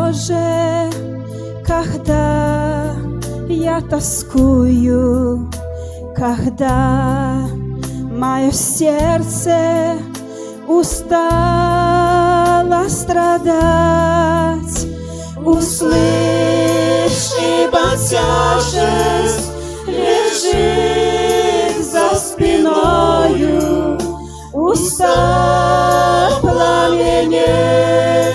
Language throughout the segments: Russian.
Боже, когда я тоскую, когда мое сердце устало страдать, услышь, ибо тяжесть лежит за спиною, уста пламенеют,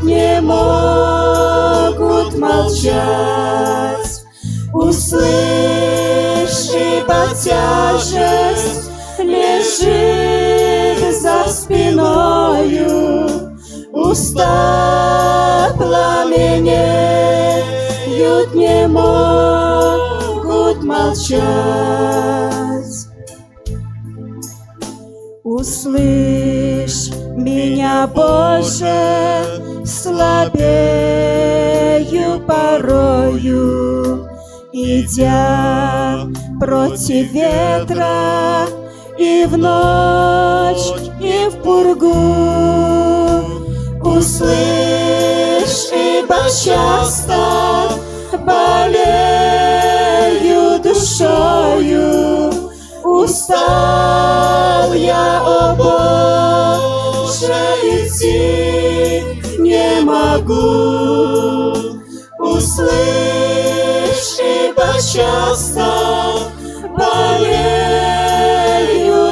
не могут молчать. Услышь, ибо тяжесть лежит за спиною, уста пламенеют, не могут молчать. Услышь меня, Боже, слабею порою, идя против ветра и в ночь, и в пургу. Услышь, ибо часто болею душою, устал я, о Боже, идти не могу. Услышь, ибо часто болею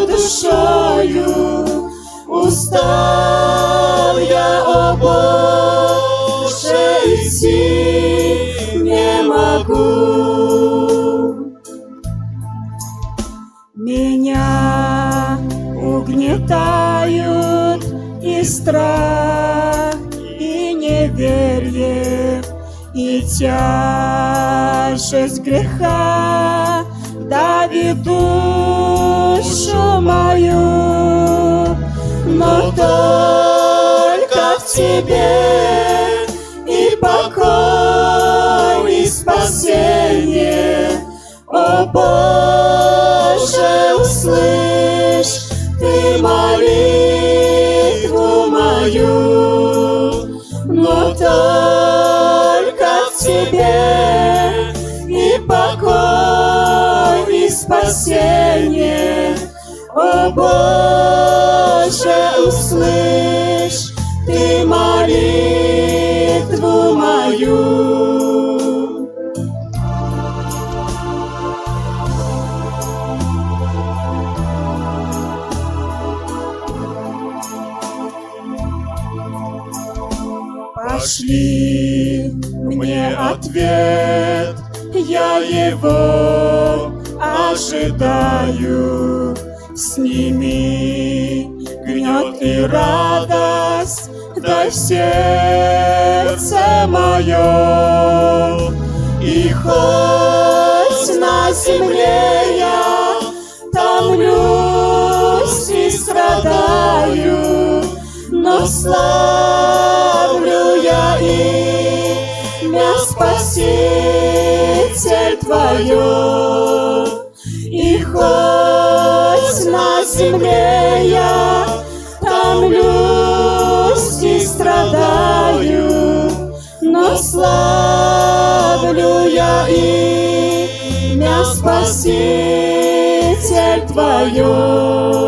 душою, устал я, о Боже, идти не могу. Меня угнетают и страх, и неверие, и тяжесть греха давит душу мою, но только в Тебе и покой, и спасение. О Боже, услышь Ты молитву мою, но только в Тебе и покой, и спасение. О Боже, услышь Ты молитву мою. Пошли мне ответ, я его ожидаю. Сними гнет и радость, дай в сердце мое. И хоть на земле я томлюсь и страдаю, но славлю я имя Спаситель Твое. И хоть на земле я томлюсь и страдаю, но славлю я имя Спаситель Твое.